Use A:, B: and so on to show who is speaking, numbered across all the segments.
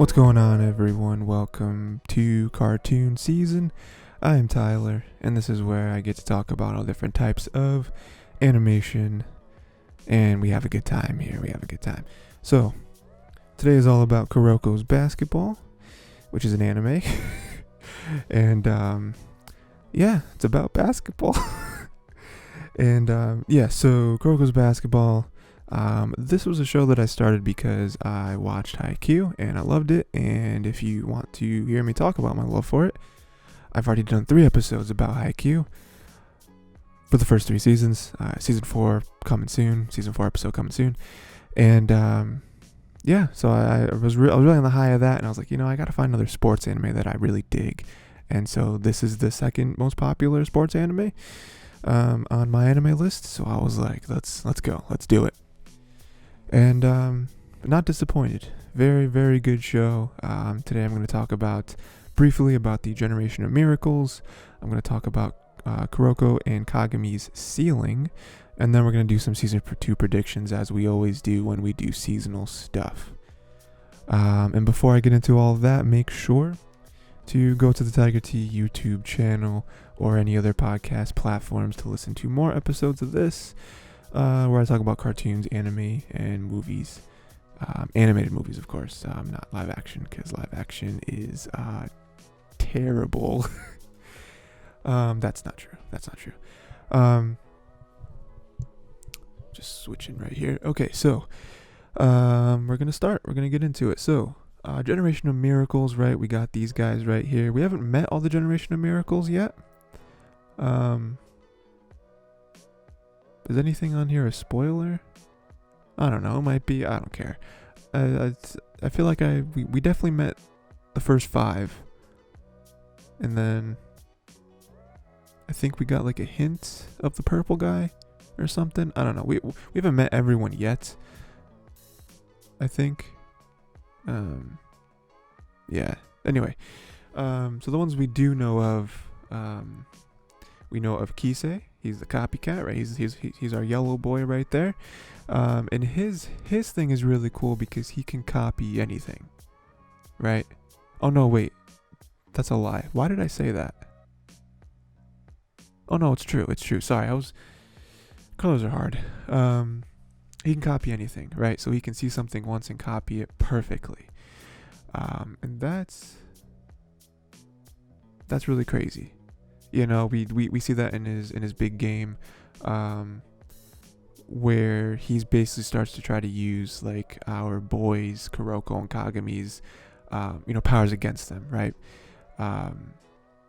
A: What's going on, everyone? Welcome to Cartoon Season. I am Tyler, and this is where I get to talk about all different types of animation, and we have a good time here. So, today is all about Kuroko's Basketball, which is an anime, and it's about basketball. And so Kuroko's Basketball. This was a show that I started because I watched Haikyuu and I loved it. And if you want to hear me talk about my love for it, I've already done 3 episodes about Haikyuu for the first 3 seasons. Season 4 coming soon. Season 4 episode coming soon. And so I was really on the high of that, and I was like, I gotta find another sports anime that I really dig. And so this is the second most popular sports anime on my anime list. So I was like, let's go, let's do it. And not disappointed. Very, very good show. Today I'm going to talk briefly about the Generation of Miracles. I'm going to talk about Kuroko and Kagami's ceiling. And then we're going to do some season 2 predictions, as we always do when we do seasonal stuff. And before I get into all of that, make sure to go to the Tiger T YouTube channel or any other podcast platforms to listen to more episodes of this. Where I talk about cartoons, anime, and movies. Animated movies, of course, not live action, because live action is terrible. That's not true. Just switching right here. Okay, so we're going to start. We're going to get into it. So, Generation of Miracles, right? We got these guys right here. We haven't met all the Generation of Miracles yet. Is anything on here a spoiler? I don't know. It might be. I don't care. I feel like we definitely met the first 5, and then I think we got like a hint of the purple guy or something. I don't know. We haven't met everyone yet, I think. Yeah. Anyway, so the ones we do know of, we know of Kisei. He's the copycat, right? He's our yellow boy right there. And his thing is really cool because he can copy anything, right? Oh no, wait, that's a lie. Why did I say that? Oh no, it's true. Sorry, colors are hard. He can copy anything, right? So he can see something once and copy it perfectly. And that's really crazy. We see that in his big game, where he's basically starts to try to use like our boys Kuroko and Kagami's, powers against them, right?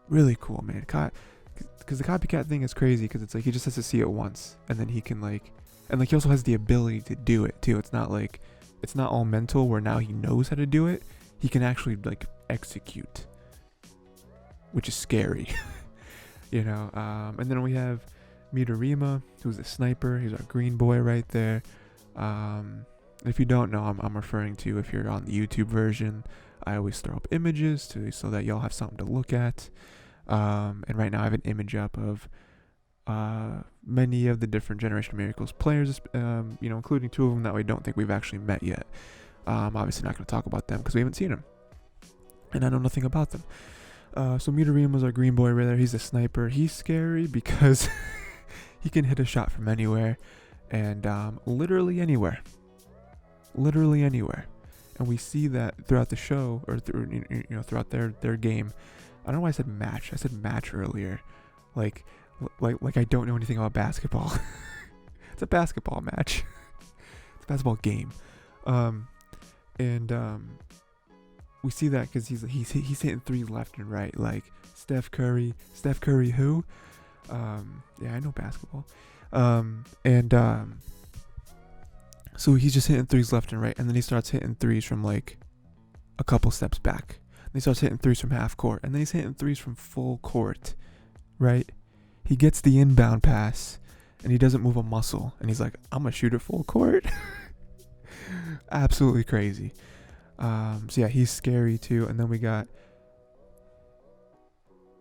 A: Really cool, man. Because the copycat thing is crazy, because it's like he just has to see it once, and then he can he also has the ability to do it too. It's not all mental where now he knows how to do it. He can actually execute, which is scary. And then we have Midorima, who's the sniper. He's our green boy right there. If you don't know, I'm referring to, if you're on the YouTube version, I always throw up images so that y'all have something to look at. And right now I have an image up of many of the different Generation of Miracles players, including 2 of them that we don't think we've actually met yet. Obviously not going to talk about them because we haven't seen them, and I know nothing about them. So Midorima's our green boy right there. He's a sniper. He's scary because he can hit a shot from anywhere, and literally anywhere. And we see that throughout the show, or throughout their game. I don't know why I said match. I said match earlier, like I don't know anything about basketball. It's a basketball match. It's a basketball game. We see that because he's hitting 3 left and right, like Steph Curry who? Yeah, I know basketball. So he's just hitting 3s left and right, and then he starts hitting 3s from like a couple steps back. And he starts hitting 3s from half court, and then he's hitting 3s from full court, right? He gets the inbound pass, and he doesn't move a muscle, and he's like, I'm gonna shoot it full court. Absolutely crazy. So yeah, he's scary too. And then we got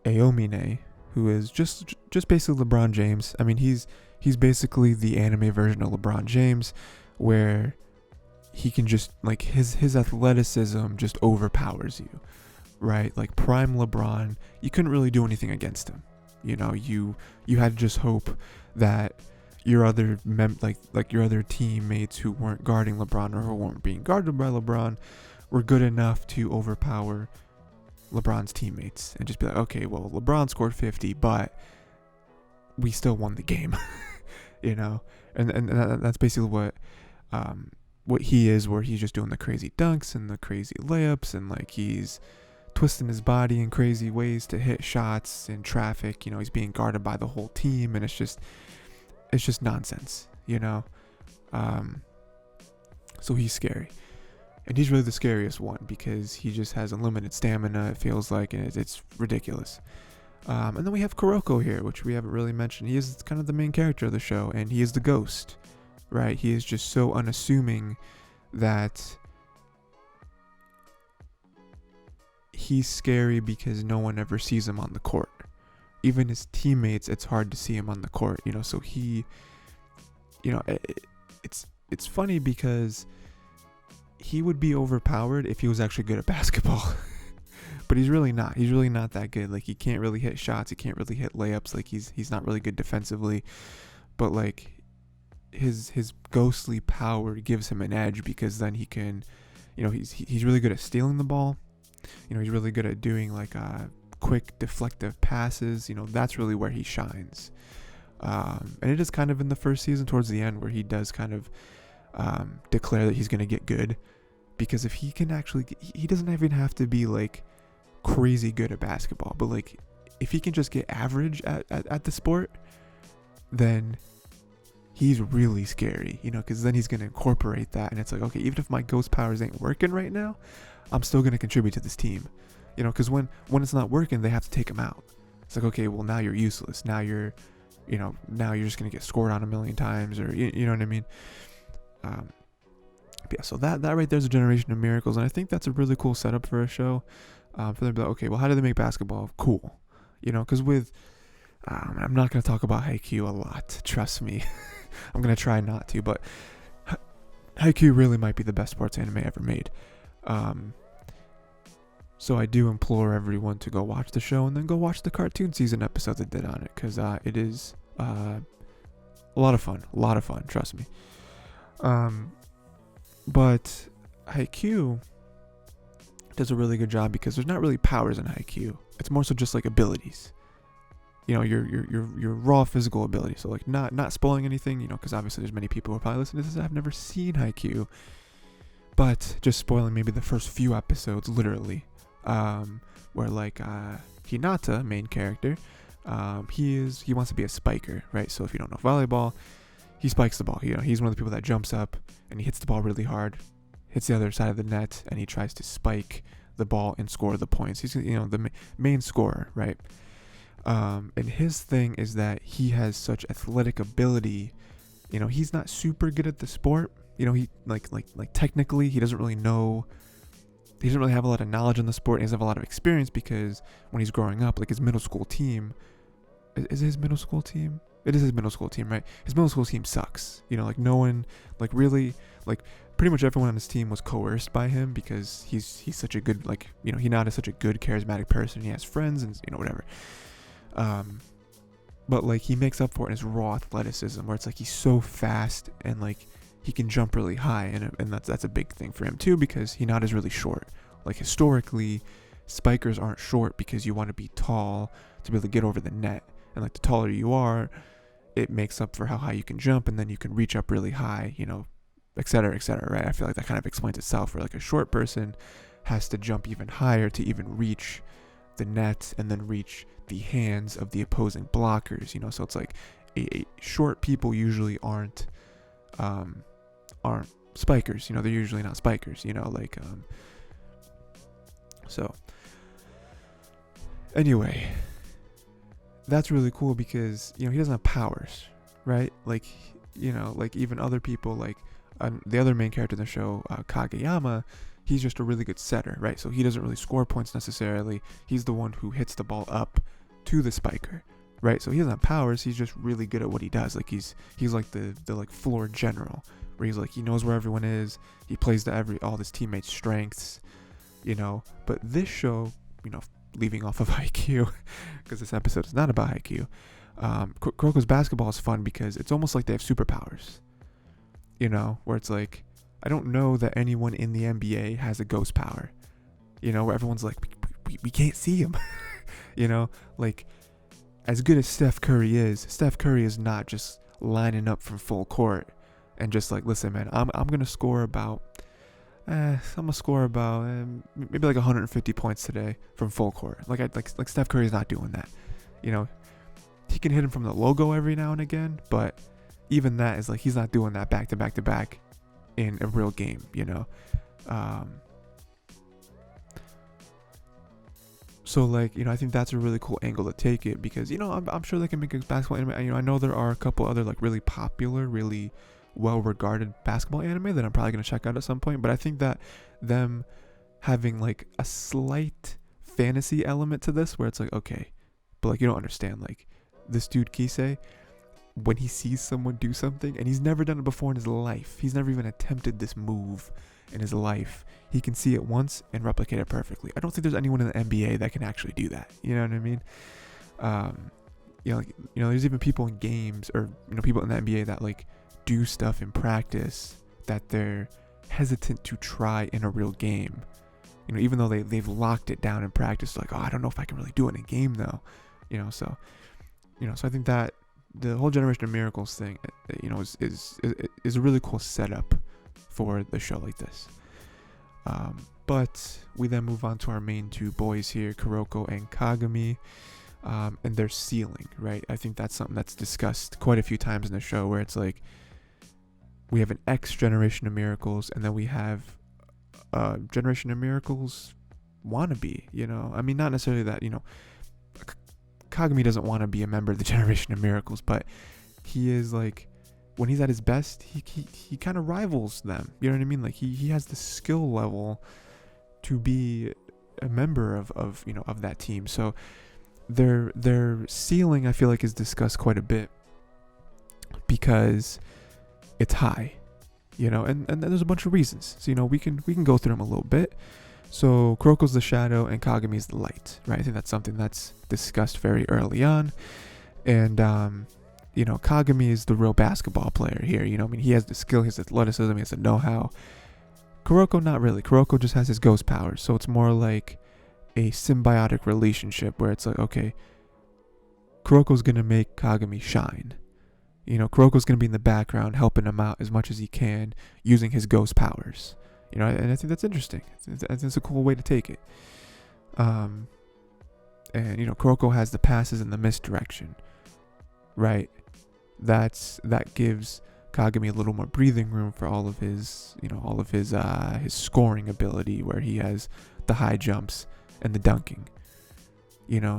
A: Aomine, who is just basically LeBron James. I mean, he's basically the anime version of LeBron James, where he can just, like, his athleticism just overpowers you, right? Like prime LeBron, you couldn't really do anything against him. You know, you had to just hope that your other your other teammates who weren't guarding LeBron or who weren't being guarded by LeBron were good enough to overpower LeBron's teammates and just be like, okay, well, LeBron scored 50, but we still won the game, you know? And that's basically what he is, where he's just doing the crazy dunks and the crazy layups, and like he's twisting his body in crazy ways to hit shots in traffic. You know, he's being guarded by the whole team, and it's just nonsense, you know? So he's scary. And he's really the scariest one because he just has unlimited stamina, it feels like, and it's ridiculous. And then we have Kuroko here, which we haven't really mentioned. He is kind of the main character of the show, and he is the ghost, right? He is just so unassuming that he's scary because no one ever sees him on the court. Even his teammates, it's hard to see him on the court, you know? So he, you know, it's funny because he would be overpowered if he was actually good at basketball. But he's really not. He's really not that good. Like, he can't really hit shots. He can't really hit layups. Like, he's not really good defensively. But, like, his ghostly power gives him an edge because then he can, you know, he's really good at stealing the ball. You know, he's really good at doing, like, quick deflective passes. You know, that's really where he shines. And it is kind of in the first season towards the end where he does kind of declare that he's going to get good. Because if he can actually, he doesn't even have to be, like, crazy good at basketball, but like if he can just get average at the sport, then he's really scary, you know, because then he's going to incorporate that, and it's like, okay, even if my ghost powers ain't working right now, I'm still going to contribute to this team, you know, because when it's not working, they have to take him out. It's like, okay, well, now you're useless, now you're just going to get scored on a million times, or you know what I mean. Yeah, so that right there's a generation of miracles, and I think that's a really cool setup for a show. For them to be like, okay, well, how do they make basketball cool? You know, because with, I'm not going to talk about Haikyuu a lot, trust me. I'm going to try not to, but Haikyuu really might be the best sports anime ever made. So I do implore everyone to go watch the show and then go watch the cartoon season episodes I did on it, because it is a lot of fun, trust me. But Haikyuu does a really good job because there's not really powers in Haikyuu. It's more so just like abilities. You know, your raw physical ability. So like not spoiling anything, you know, because obviously there's many people who are probably listening to this that have never seen Haikyuu. But just spoiling maybe the first few episodes, literally, where like Hinata, main character, he wants to be a spiker, right? So if you don't know volleyball, he spikes the ball. You know, he's one of the people that jumps up and he hits the ball really hard, hits the other side of the net, and he tries to spike the ball and score the points. He's, you know, the main scorer, right? And his thing is that he has such athletic ability. You know, he's not super good at the sport. You know, he like technically he doesn't really know. He doesn't really have a lot of knowledge in the sport. He doesn't have a lot of experience because when he's growing up, like his middle school team, is it his middle school team? It is his middle school team, right? His middle school team sucks. You know, like no one, like really, like pretty much everyone on his team was coerced by him because he's such a good, like, you know, Hinata is such a good, charismatic person. He has friends and, you know, whatever. But like he makes up for it in his raw athleticism, where it's like he's so fast and like he can jump really high, and that's a big thing for him too, because Hinata's really short. Like historically, spikers aren't short because you want to be tall to be able to get over the net, and like the taller you are, it makes up for how high you can jump, and then you can reach up really high, you know, et cetera, right? I feel like that kind of explains itself, where like a short person has to jump even higher to even reach the net and then reach the hands of the opposing blockers, you know. So it's like short people usually aren't spikers, you know. They're usually not spikers, you know, like so anyway, that's really cool because, you know, he doesn't have powers, right? Like, you know, like even other people, like the other main character in the show, Kageyama, he's just a really good setter, right? So he doesn't really score points necessarily. He's the one who hits the ball up to the spiker, right? So he doesn't have powers. He's just really good at what he does. Like he's like the like floor general, where he's like, he knows where everyone is. He plays to all his teammates' strengths, But this show, leaving off of IQ, because this episode is not about IQ. Kuroko's basketball is fun because it's almost like they have superpowers, where it's like, I don't know that anyone in the NBA has a ghost power, where everyone's like, we can't see him, like, as good as Steph Curry is not just lining up from full court and just like, listen, man, I'm gonna score about maybe like 150 points today from full court. Like Steph Curry's not doing that. He can hit him from the logo every now and again, but even that is like, he's not doing that back to back to back in a real game. So like, I think that's a really cool angle to take it, because I'm sure they can make a basketball anime. I know there are a couple other like really popular, really well-regarded basketball anime that I'm probably going to check out at some point, but I think that them having like a slight fantasy element to this, where it's like, okay, but like, you don't understand, like, this dude Kisei, when he sees someone do something, and he's never done it before in his life, he's never even attempted this move in his life, he can see it once and replicate it perfectly. I don't think there's anyone in the NBA that can actually do that. You know what I mean? There's even people in games, or people in the NBA that like do stuff in practice that they're hesitant to try in a real game. Even though they've locked it down in practice, like, oh, I don't know if I can really do it in a game though. So I think that the whole Generation of Miracles thing, is a really cool setup for the show like this. But we then move on to our main two boys here, Kuroko and Kagami, and their ceiling, right? I think that's something that's discussed quite a few times in the show, where it's like, we have an X Generation of Miracles, and then we have Generation of Miracles wannabe, I mean, not necessarily that, Kagami doesn't want to be a member of the Generation of Miracles, but he is like, when he's at his best, he kind of rivals them. You know what I mean? Like, he has the skill level to be a member of that team. So their ceiling, I feel like, is discussed quite a bit because it's high, and there's a bunch of reasons. So we can go through them a little bit. So Kuroko's the shadow and Kagami's the light, right? I think that's something that's discussed very early on. And Kagami is the real basketball player here. He has the skill, he has the athleticism, he has the know-how. Kuroko, not really. Kuroko just has his ghost powers. So it's more like a symbiotic relationship where it's like, okay, Kuroko's going to make Kagami shine. Kuroko's going to be in the background helping him out as much as he can using his ghost powers. And I think that's interesting. I think that's a cool way to take it. And Kuroko has the passes and the misdirection, right? That gives Kagami a little more breathing room for all of his scoring ability, where he has the high jumps and the dunking.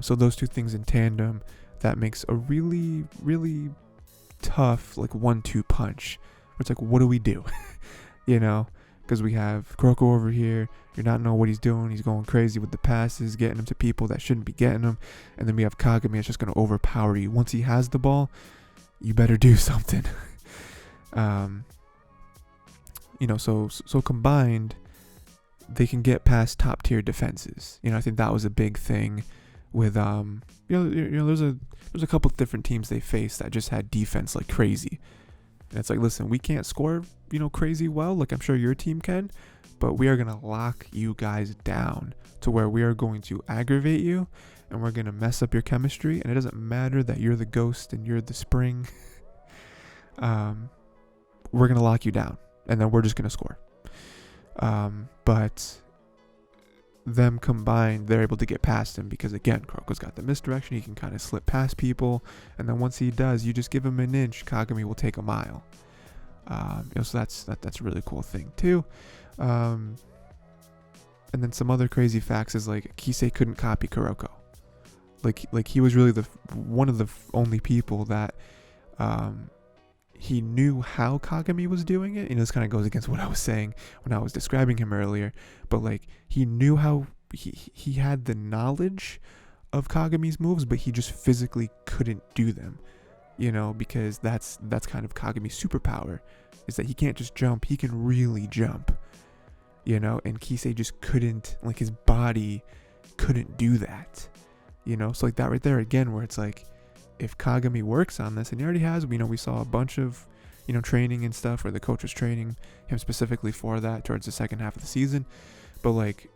A: So those two things in tandem, that makes a really, really tough like 1-2 punch. Where it's like, what do we do? Because we have Kuroko over here, you're not knowing what he's doing. He's going crazy with the passes, getting them to people that shouldn't be getting them. And then we have Kagami that's just going to overpower you. Once he has the ball, you better do something. So combined, they can get past top tier defenses. I think that was a big thing with there's a couple different teams they faced that just had defense like crazy. And it's like, listen, we can't score, crazy well, like I'm sure your team can, but we are going to lock you guys down to where we are going to aggravate you, and we're going to mess up your chemistry, and it doesn't matter that you're the ghost and you're the spring. We're going to lock you down, and then we're just going to score. But them combined, they're able to get past him because, again, Kuroko's got the misdirection. He can kind of slip past people, and then once he does, you just give him an inch, Kagami will take a mile. So that's a really cool thing too. And then some other crazy facts is like Kisei couldn't copy Kuroko. Like he was really one of the only people that he knew how Kagami was doing it. This kind of goes against what I was saying when I was describing him earlier, but like he knew how he had the knowledge of Kagami's moves, but he just physically couldn't do them, because that's kind of Kagami's superpower, is that he can't just jump, he can really jump, you know, and Kisei just couldn't, like his body couldn't do that, you know. So like that right there again, where it's like, if Kagami works on this, and he already has, you know, we saw a bunch of, you know, training and stuff where the coach was training him specifically for that towards the second half of the season. But like,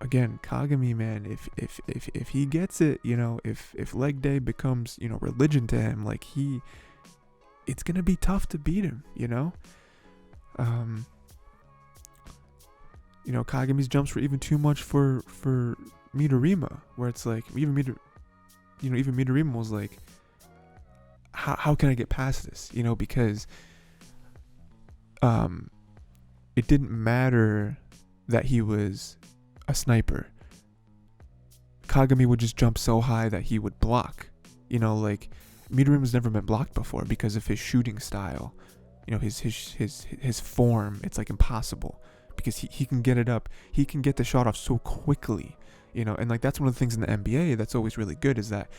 A: again, Kagami, man, if he gets it, you know, if leg day becomes, you know, religion to him, like it's gonna be tough to beat him, you know. You know, Kagami's jumps were even too much for Midorima, where it's like even Midorima was like, how can I get past this, you know, because it didn't matter that he was a sniper. Kagami would just jump so high that he would block, you know. Like Midorima's never been blocked before because of his shooting style, you know, his form. It's like impossible because he can get it up, he can get the shot off so quickly, you know. And like that's one of the things in the NBA that's always really good, is that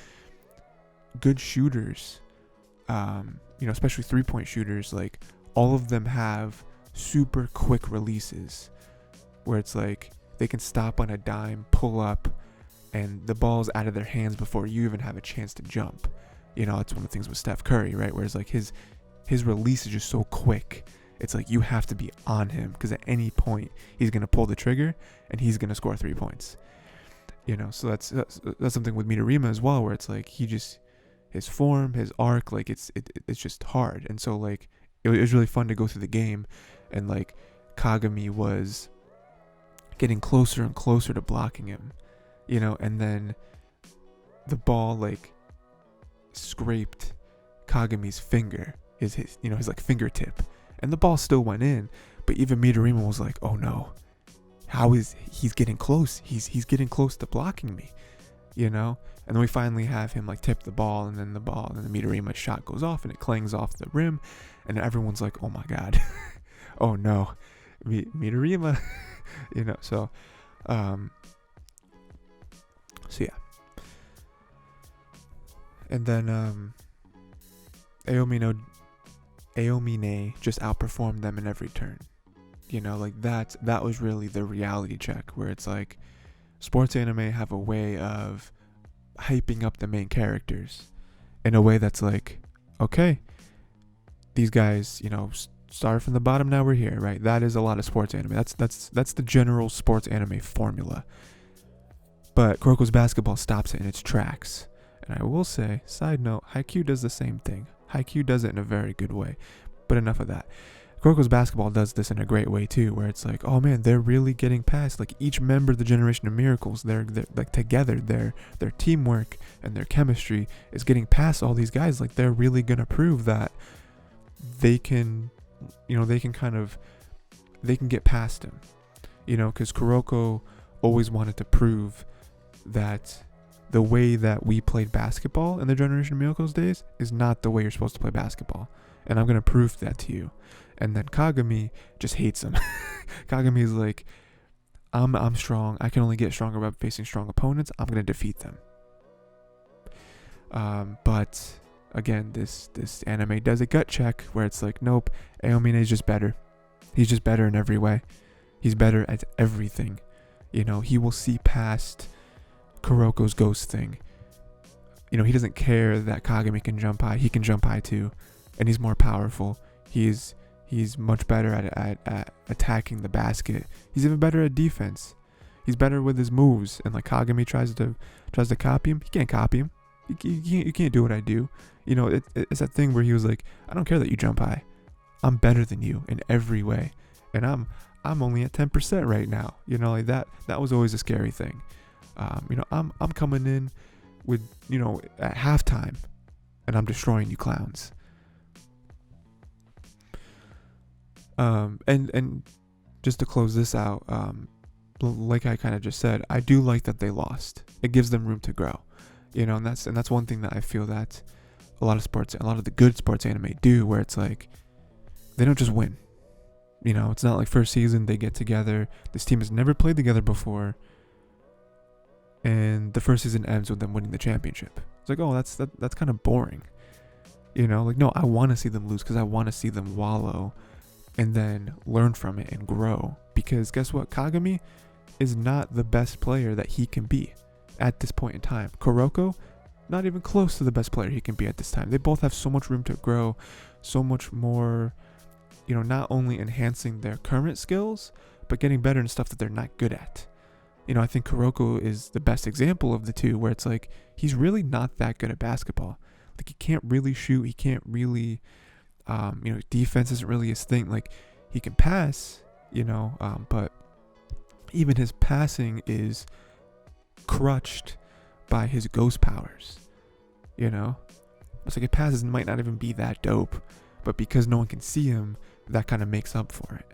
A: good shooters, you know, especially 3-point shooters, like all of them have super quick releases where it's like they can stop on a dime, pull up, and the ball's out of their hands before you even have a chance to jump. You know, it's one of the things with Steph Curry, right? Whereas like his release is just so quick. It's like you have to be on him because at any point he's going to pull the trigger and he's going to score 3 points. You know, so that's something with Midorima as well, where it's like his form, his arc, like it's just hard. And so like it was really fun to go through the game, and like Kagami was getting closer and closer to blocking him, you know, and then the ball like scraped Kagami's finger, his you know, his like fingertip, and the ball still went in. But even Midorima was like, oh no, he's getting close, he's getting close to blocking me, you know. And then we finally have him like tip the ball, and then the Midorima shot goes off and it clangs off the rim, and everyone's like, oh my god, oh no, Midorima. You know, so yeah. And then Aomine just outperformed them in every turn. You know, like that was really the reality check, where it's like sports anime have a way of hyping up the main characters in a way that's like, okay, these guys, you know, started from the bottom, now we're here, right? That is a lot of sports anime. That's the general sports anime formula. But Kuroko's basketball stops it in its tracks. And I will say, side note, Haikyuu does the same thing. Haikyuu does it in a very good way. But enough of that. Kuroko's basketball does this in a great way too, where it's like, oh man, they're really getting past, like each member of the Generation of Miracles, they're like together, their teamwork and their chemistry is getting past all these guys. Like they're really gonna prove that they can, you know, they can get past him, you know, because Kuroko always wanted to prove that the way that we played basketball in the Generation of Miracles days is not the way you're supposed to play basketball, and I'm gonna prove that to you. And then Kagami just hates him. Kagami is like, I'm strong, I can only get stronger by facing strong opponents, I'm gonna defeat them. But again, this anime does a gut check where it's like, nope, Aomine is just better. He's just better in every way. He's better at everything. You know, he will see past Kuroko's ghost thing. You know, he doesn't care that Kagami can jump high. He can jump high too, and he's more powerful. He's much better at attacking the basket. He's even better at defense. He's better with his moves. And like Kagami tries to copy him. He can't copy him. You can't do what I do. You know, it's that thing where he was like, I don't care that you jump high. I'm better than you in every way, and I'm only at 10% right now. You know, like that was always a scary thing. You know, I'm coming in with, you know, at halftime, and I'm destroying you clowns. And just to close this out, like I kind of just said, I do like that they lost. It gives them room to grow, you know, and that's one thing that I feel that a lot of the good sports anime do, where it's like they don't just win. You know, it's not like first season they get together. This team has never played together before, and the first season ends with them winning the championship. It's like, oh, that's kind of boring. You know, like, no, I want to see them lose because I want to see them wallow and then learn from it and grow. Because guess what? Kagami is not the best player that he can be at this point in time. Kuroko, not even close to the best player he can be at this time. They both have so much room to grow, so much more, not only enhancing their current skills, but getting better in stuff that they're not good at. I think Kuroko is the best example of the two, where it's like, he's really not that good at basketball. Like, he can't really shoot, he can't really, defense isn't really his thing. Like, he can pass, but even his passing is crutched by his ghost powers. It's like his passes might not even be that dope, but because no one can see him, that kind of makes up for it.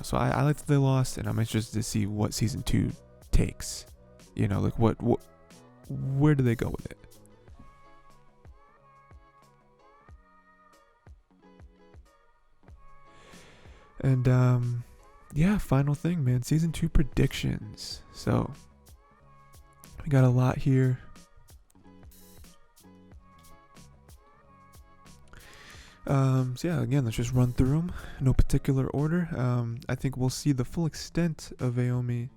A: So I like that they lost, and I'm interested to see what season 2 takes. Like where do they go with it? And final thing, man, season 2 predictions. So we got a lot here. Again, let's just run through them. No particular order. I think we'll see the full extent of Aomine's.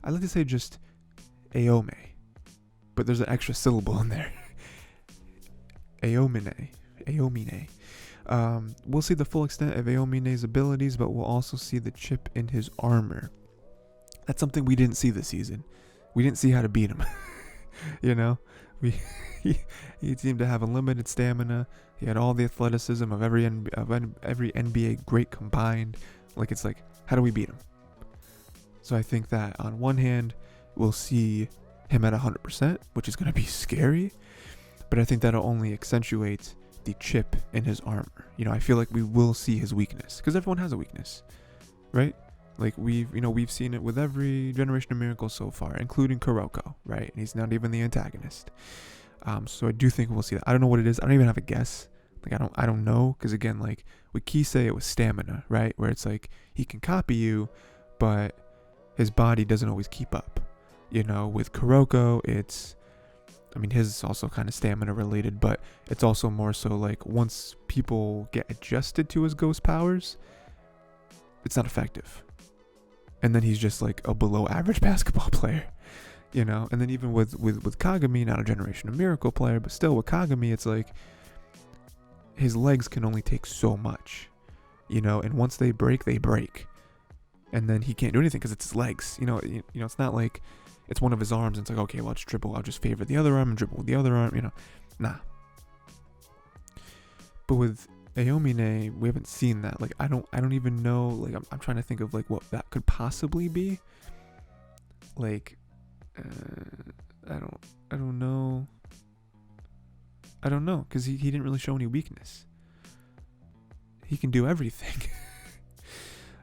A: I like to say just Aome, but there's an extra syllable in there. Aomine. We'll see the full extent of Aomine's abilities, but we'll also see the chip in his armor. That's something we didn't see this season. We didn't see how to beat him. He seemed to have unlimited stamina. He had all the athleticism of every NBA great combined. Like, it's like, how do we beat him? So I think that on one hand, we'll see him at 100%, which is going to be scary. But I think that'll only accentuate the chip in his armor. I feel like we will see his weakness, because everyone has a weakness, right? Like, we've seen it with every Generation of Miracles so far, including Kuroko, right? And he's not even the antagonist. So I do think we'll see that. I don't know what it is. I don't even have a guess. Like, I don't know, because again, like with Kisei, it was stamina, right? Where it's like he can copy you, but his body doesn't always keep up. With Kuroko, his is also kind of stamina related, but it's also more so like once people get adjusted to his ghost powers, it's not effective. And then he's just like a below average basketball player, and then even with Kagami, not a Generation of Miracle player, but still with Kagami, it's like his legs can only take so much, and once they break, and then he can't do anything because it's his legs. It's not like it's one of his arms and it's like, okay, well, I'll just favor the other arm and dribble with the other arm, nah. But with Aomine, we haven't seen that. Like, I don't even know. Like, I'm trying to think of like what that could possibly be. Like, I don't know. I don't know, because he didn't really show any weakness. He can do everything.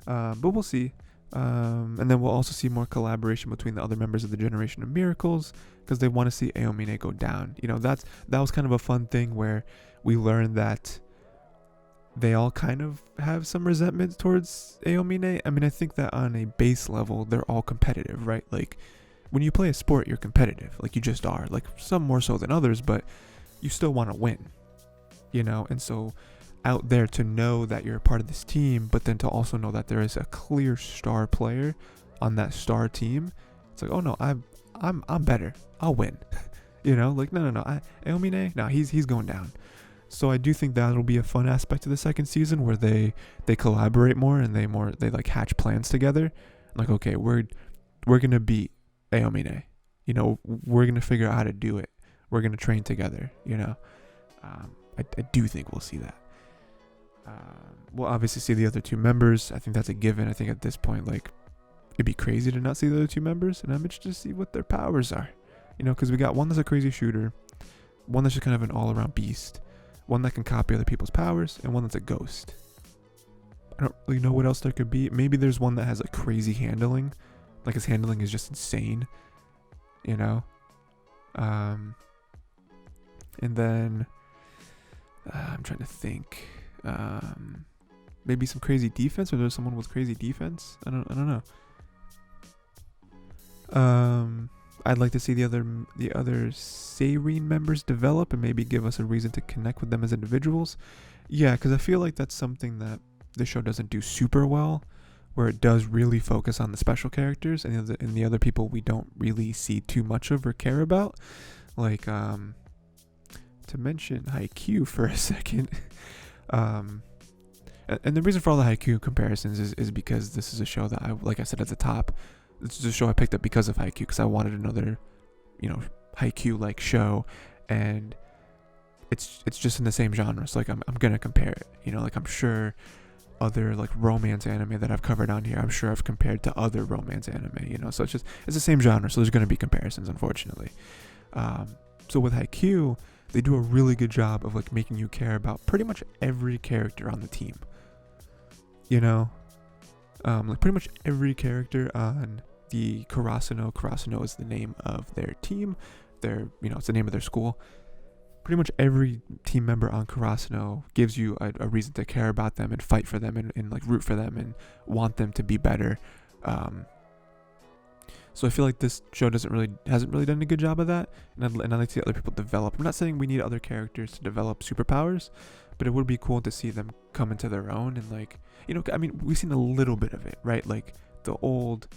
A: But we'll see. And then we'll also see more collaboration between the other members of the Generation of Miracles, because they want to see Aomine go down. That was kind of a fun thing where we learned that they all kind of have some resentment towards Aomine. I think that on a base level, they're all competitive, right? Like, when you play a sport, you're competitive. Like, you just are. Like, some more so than others, but you still want to win. And so out there, to know that you're a part of this team, but then to also know that there is a clear star player on that star team, it's like, oh no, I'm better, I'll win. Like, no, Aomine, no, he's going down. So I do think that'll be a fun aspect of the second season, where they collaborate more and they like hatch plans together. Like, okay, we're gonna beat Aomine, we're gonna figure out how to do it, we're gonna train together. I do think we'll see that. We'll obviously see the other two members. I think that's a given. I think at this point, like, it'd be crazy to not see the other two members, and I'm interested to see what their powers are. Because we got one that's a crazy shooter, one that's just kind of an all-around beast, one that can copy other people's powers, and one that's a ghost. I don't really know what else there could be. Maybe there's one that has like crazy handling, like his handling is just insane, and then I'm trying to think. Maybe some crazy defense, or there's someone with crazy defense. I don't know. I'd like to see the other Seirin members develop and maybe give us a reason to connect with them as individuals. Yeah, because I feel like that's something that the show doesn't do super well, where it does really focus on the special characters and the other people we don't really see too much of or care about. Like, to mention Haikyuu for a second, and the reason for all the Haikyuu comparisons is because this is a show that like I said at the top, this is a show I picked up because of Haikyuu, because I wanted another, Haikyuu-like show, and it's just in the same genre, so like I'm gonna compare it, like I'm sure other like romance anime that I've covered on here, I'm sure I've compared to other romance anime, so it's the same genre, so there's gonna be comparisons, unfortunately. So with Haikyuu, they do a really good job of like making you care about pretty much every character on the team. Like pretty much every character on the Karasuno. Karasuno is the name of their team. It's the name of their school. Pretty much every team member on Karasuno gives you a reason to care about them and fight for them and like root for them and want them to be better. So I feel like this show hasn't really done a good job of that, and I'd like to see other people develop. I'm not saying we need other characters to develop superpowers, but it would be cool to see them come into their own and like, we've seen a little bit of it, right? Like the old,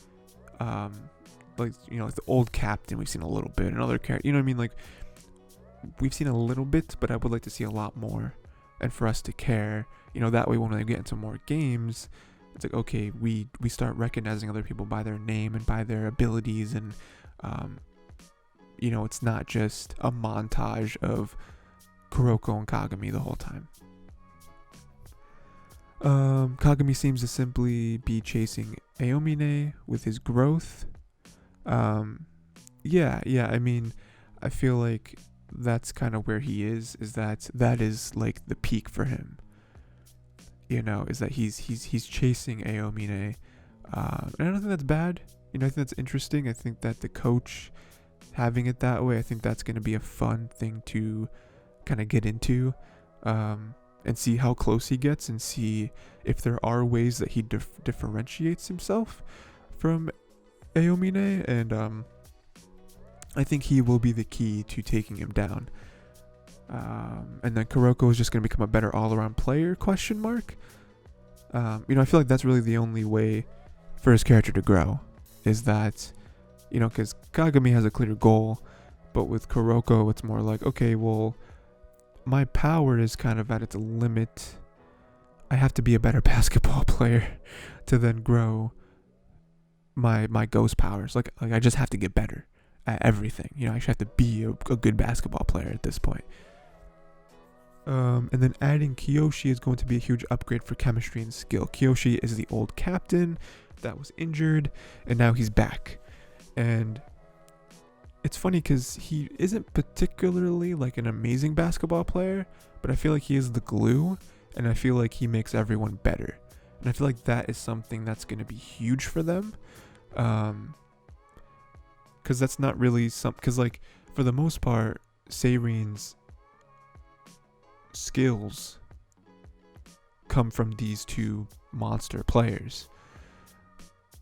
A: like the old captain, we've seen a little bit, and other character, like we've seen a little bit, but I would like to see a lot more, and for us to care, that way when we get into more games, it's like, okay, we start recognizing other people by their name and by their abilities, and it's not just a montage of Kuroko and Kagami the whole time. Kagami seems to simply be chasing Aomine with his growth. I feel like that's kind of where he is that is like the peak for him. Is that he's chasing Aomine, and I don't think that's bad. I think that's interesting. I think that the coach having it that way, I think that's going to be a fun thing to kind of get into, and see how close he gets, and see if there are ways that he differentiates himself from Aomine, and I think he will be the key to taking him down. And then Kuroko is just going to become a better all-around player, ? I feel like that's really the only way for his character to grow, is that, because Kagami has a clear goal, but with Kuroko, it's more like, okay, well, my power is kind of at its limit. I have to be a better basketball player to then grow my ghost powers. Like I just have to get better at everything. I just have to be a good basketball player at this point. And then adding Kiyoshi is going to be a huge upgrade for chemistry and skill. Kiyoshi is the old captain that was injured, and now he's back. And it's funny because he isn't particularly like an amazing basketball player, but I feel like he is the glue, and I feel like he makes everyone better. And I feel like that is something that's going to be huge for them. Because that's not really because like for the most part, Seirin's skills come from these two monster players,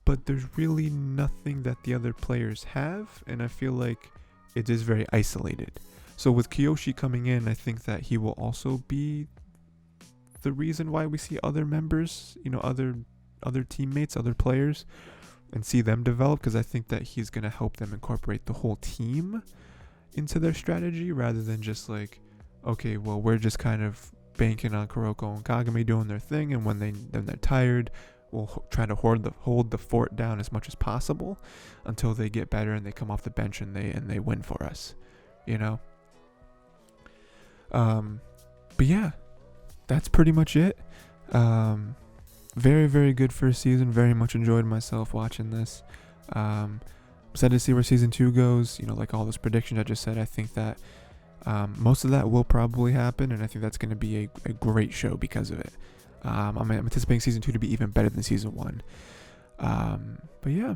A: but there's really nothing that the other players have, and I feel like it is very isolated. So with Kiyoshi coming in, I think that he will also be the reason why we see other members, other teammates, other players, and see them develop, because I think that he's going to help them incorporate the whole team into their strategy, rather than just like, okay, well, we're just kind of banking on Kuroko and Kagami doing their thing, and when they're tired, we'll try to hold the fort down as much as possible until they get better and they come off the bench and they win for us, But yeah, that's pretty much it. Very, very good first season. Very much enjoyed myself watching this. Excited to see where season 2 goes. Like all those predictions I just said, I think that most of that will probably happen, and I think that's going to be a great show because of it. I'm anticipating season 2 to be even better than season 1. But yeah,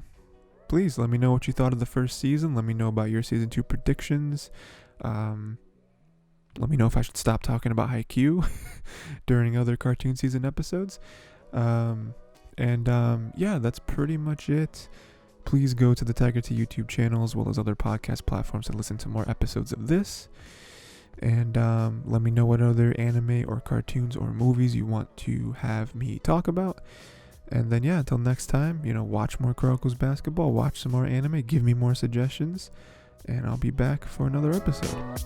A: please let me know what you thought of the first season. Let me know about your season 2 predictions. Let me know if I should stop talking about Haikyuu during other cartoon season episodes. Yeah, that's pretty much it. please go to the Tiger T YouTube channel as well as other podcast platforms to listen to more episodes of this. And let me know what other anime or cartoons or movies you want to have me talk about. And then, yeah, until next time, watch more Kuroko's basketball, watch some more anime, give me more suggestions, and I'll be back for another episode.